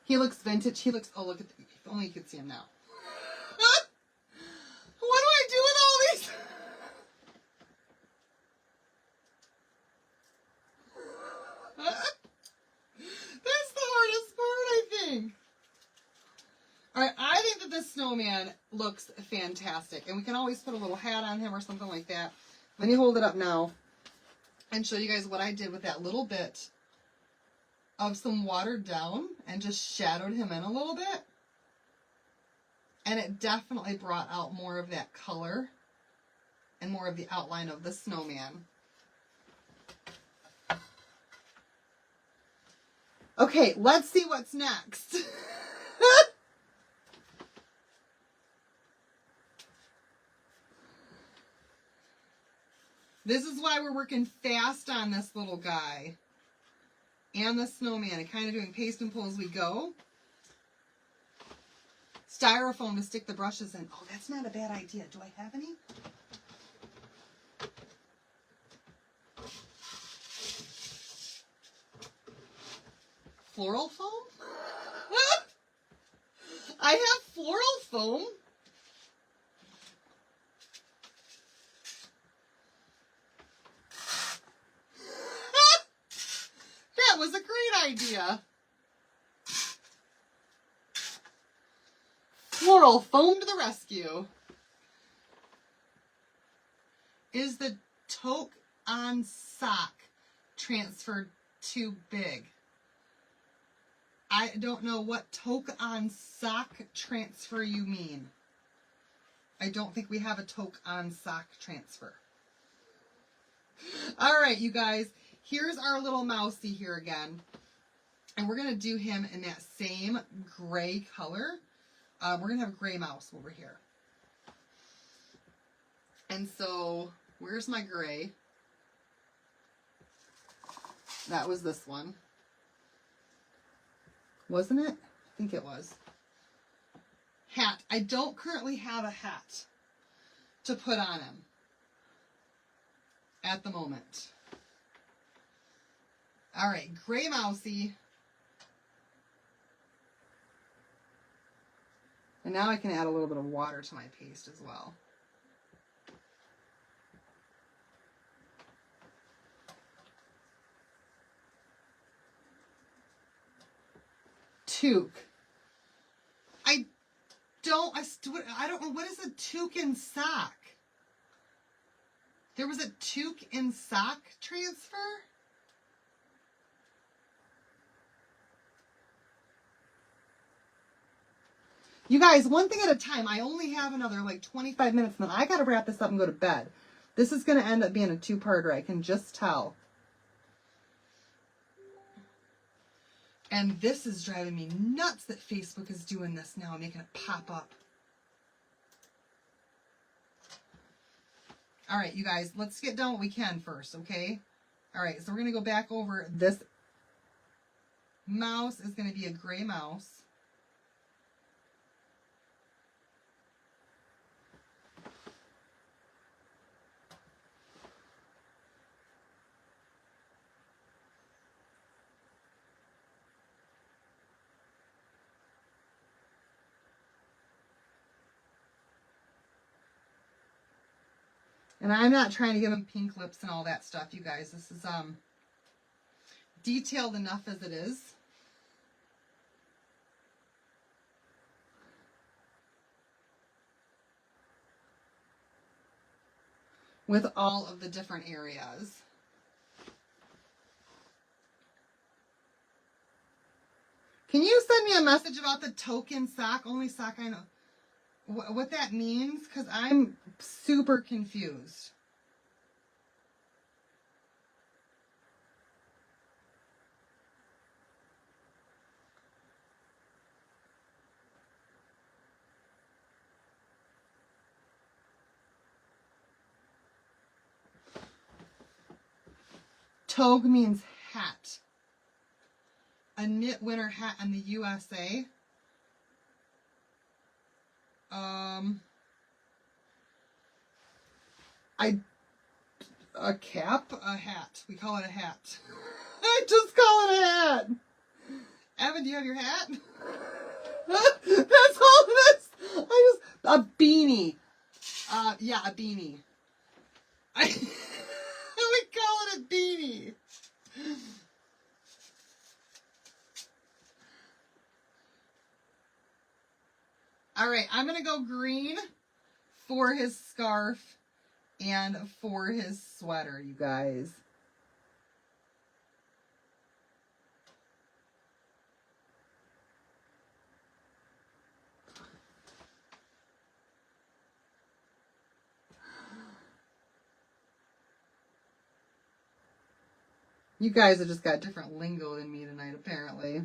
He looks vintage. He looks, oh, look at, if only you could see him now. What do I do with all these? That's the hardest part, I think. All right, I think that this snowman looks fantastic. And we can always put a little hat on him or something like that. Let me hold it up now and show you guys what I did with that little bit of some watered down and just shadowed him in a little bit. And it definitely brought out more of that color and more of the outline of the snowman. Okay, let's see what's next. This is why we're working fast on this little guy and the snowman and kind of doing paste and pull as we go. Styrofoam to stick the brushes in. Oh, that's not a bad idea. Do I have any? Floral foam? I have floral foam. That was a great idea. Floral foam to the rescue. Is the toque on sock transfer too big? I don't know what toque on sock transfer you mean. I don't think we have a toque on sock transfer. All right, you guys, here's our little mousey here again. And we're going to do him in that same gray color. We're going to have a gray mouse over here. And so, where's my gray? That was this one. Wasn't it? I think it was. Hat. I don't currently have a hat to put on him at the moment. All right, gray mousey. And now I can add a little bit of water to my paste as well. Toque. I don't know, what is a toque in sock? There was a toque in sock transfer? You guys, one thing at a time. I only have another like 25 minutes and then I gotta wrap this up and go to bed. This is gonna end up being a two-parter, I can just tell. And this is driving me nuts that Facebook is doing this now, making it pop up. All right, you guys, let's get done what we can first, okay? All right, so we're going to go back over. This mouse is going to be a gray mouse. And I'm not trying to give him pink lips and all that stuff, you guys. This is detailed enough as it is. With all of the different areas. Can you send me a message about the token sock? Only sock I know. What that means? Because I'm super confused. Toque means hat. A knit winter hat in the USA. A cap? A hat. We call it a hat. I just call it a hat. Evan, do you have your hat? That's all it is. A beanie. Yeah, a beanie. We call it a beanie. All right, I'm going to go green for his scarf and for his sweater, you guys. You guys have just got different lingo than me tonight, apparently.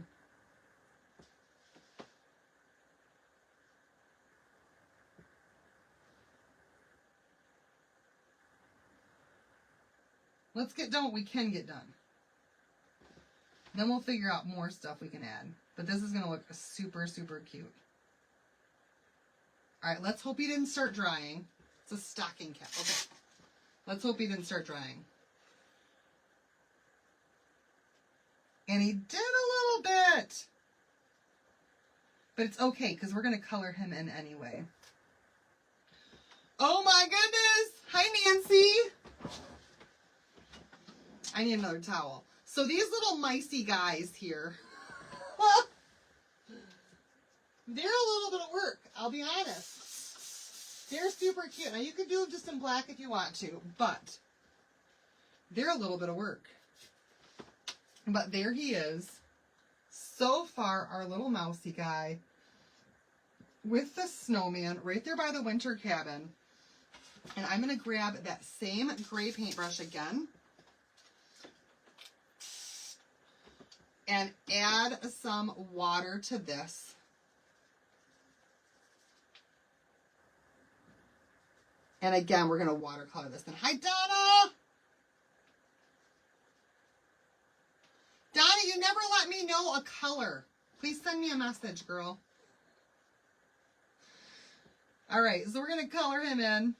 Let's get done what we can get done. Then we'll figure out more stuff we can add. But this is going to look super, super cute. All right, let's hope he didn't start drying. It's a stocking cap. Okay. Let's hope he didn't start drying. And he did a little bit. But it's okay, because we're going to color him in anyway. Oh my goodness! Hi, Nancy! I need another towel. So these little micey guys here, they're a little bit of work, I'll be honest. They're super cute. Now you could do them just in black if you want to, but they're a little bit of work. But there he is. So far, our little mousy guy with the snowman right there by the winter cabin. And I'm going to grab that same gray paintbrush again and add some water to this. And again, we're going to watercolor this. And hi, Donna! Donna, you never let me know a color. Please send me a message, girl. All right, so we're going to color him in.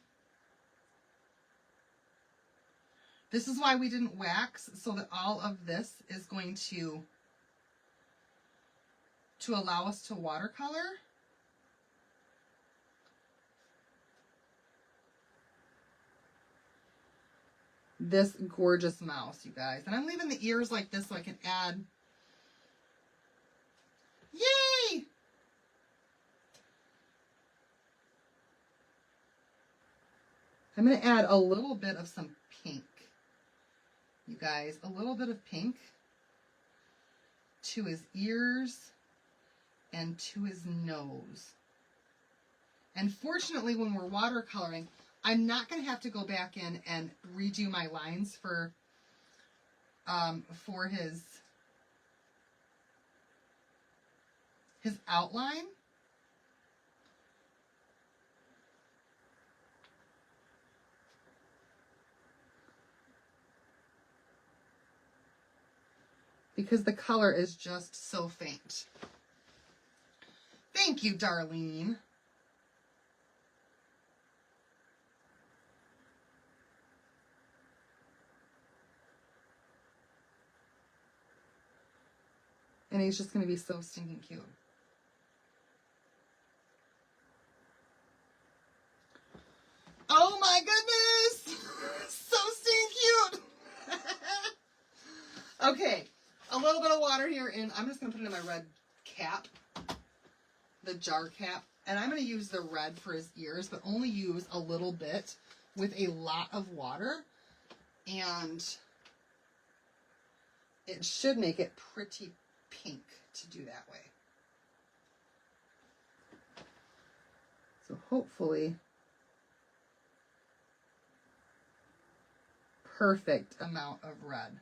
This is why we didn't wax, so that all of this is going to allow us to watercolor. This gorgeous mouse, you guys. And I'm leaving the ears like this so I can add. Yay! I'm going to add a little bit of some pink. You guys, a little bit of pink to his ears and to his nose. And fortunately, when we're watercoloring, I'm not going to have to go back in and redo my lines for his outline. Because the color is just so faint. Thank you, Darlene. And he's just going to be so stinking cute. Oh my goodness! So stinking cute! Okay, a little bit of water here, and I'm just going to put it in my red cap, the jar cap. And I'm going to use the red for his ears, but only use a little bit with a lot of water. And it should make it pretty pink to do that way. So hopefully, perfect amount of red.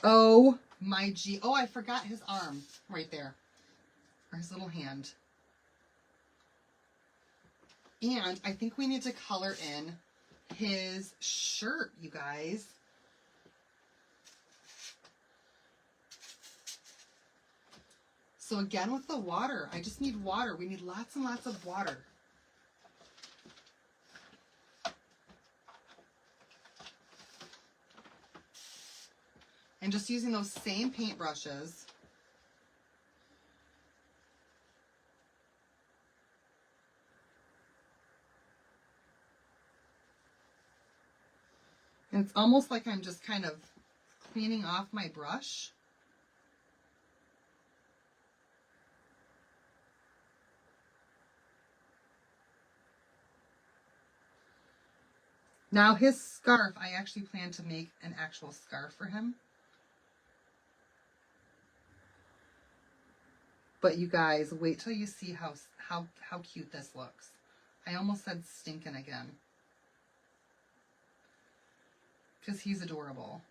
Oh my G. Oh, I forgot his arm right there. Or his little hand. And I think we need to color in his shirt, you guys. So again with the water, I just need water. We need lots and lots of water. And just using those same paintbrushes. And it's almost like I'm just kind of cleaning off my brush. Now his scarf, I actually plan to make an actual scarf for him. But you guys, wait till you see how cute this looks. I almost said stinking again. Because he's adorable.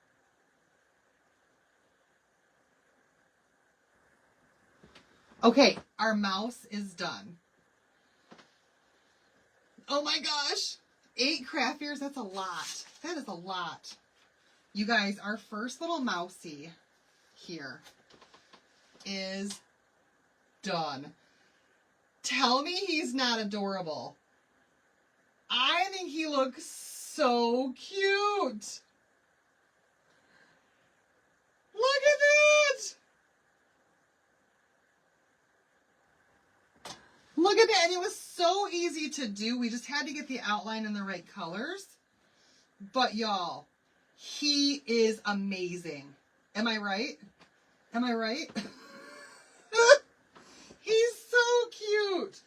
Okay, our mouse is done. Oh my gosh. 8 craft beers, that's a lot. That is a lot. You guys, our first little mousey here is done. Tell me he's not adorable. I think he looks so cute. Look at that. Look at that. And it was so easy to do. We just had to get the outline in the right colors. But y'all, he is amazing. Am I right? Am I right? He's so cute.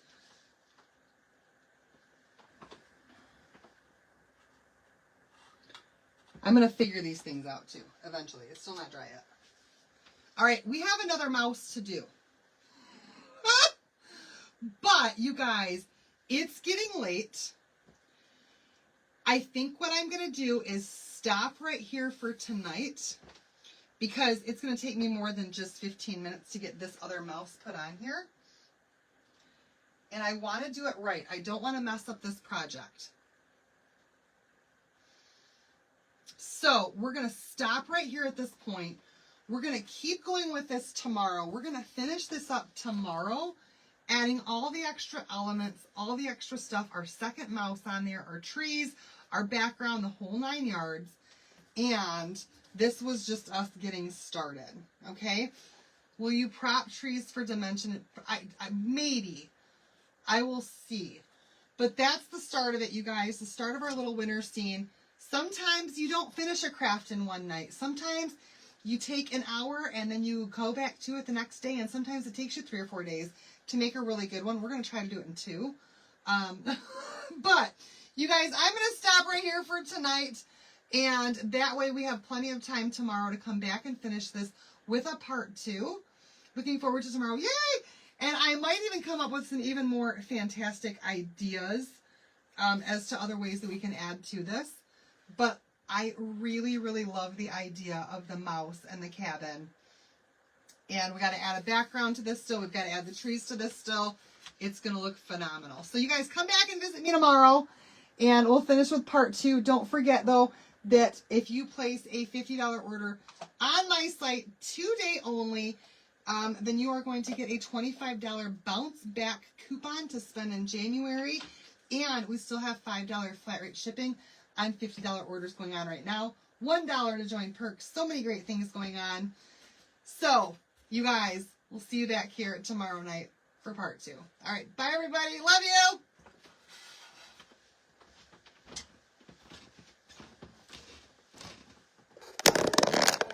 I'm going to figure these things out too, eventually. It's still not dry yet. All right, we have another mouse to do. But, you guys, it's getting late. I think what I'm going to do is stop right here for tonight because it's going to take me more than just 15 minutes to get this other mouse put on here. And I want to do it right. I don't want to mess up this project. So we're going to stop right here at this point. We're going to keep going with this tomorrow. We're going to finish this up tomorrow, adding all the extra elements, all the extra stuff, our second mouse on there, our trees, our background, the whole 9 yards. And this was just us getting started, okay? Will you prop trees for dimension? Maybe. I will see. But that's the start of it, you guys, the start of our little winter scene. Sometimes you don't finish a craft in one night. Sometimes you take an hour and then you go back to it the next day, and sometimes it takes you 3 or 4 days to make a really good one. We're going to try to do it in 2. But, you guys, I'm going to stop right here for tonight, and that way we have plenty of time tomorrow to come back and finish this with a part 2. Looking forward to tomorrow. Yay! And I might even come up with some even more fantastic ideas as to other ways that we can add to this. But I really, really love the idea of the mouse and the cabin. And we got to add a background to this still. We've got to add the trees to this still. It's going to look phenomenal. So you guys come back and visit me tomorrow, and we'll finish with part 2. Don't forget, though, that if you place a $50 order on my site, 2-day only, then you are going to get a $25 bounce back coupon to spend in January. And we still have $5 flat rate shipping on $50 orders going on right now. $1 to join perks. So many great things going on. So, you guys, we'll see you back here tomorrow night for part 2. All right, bye everybody. Love you.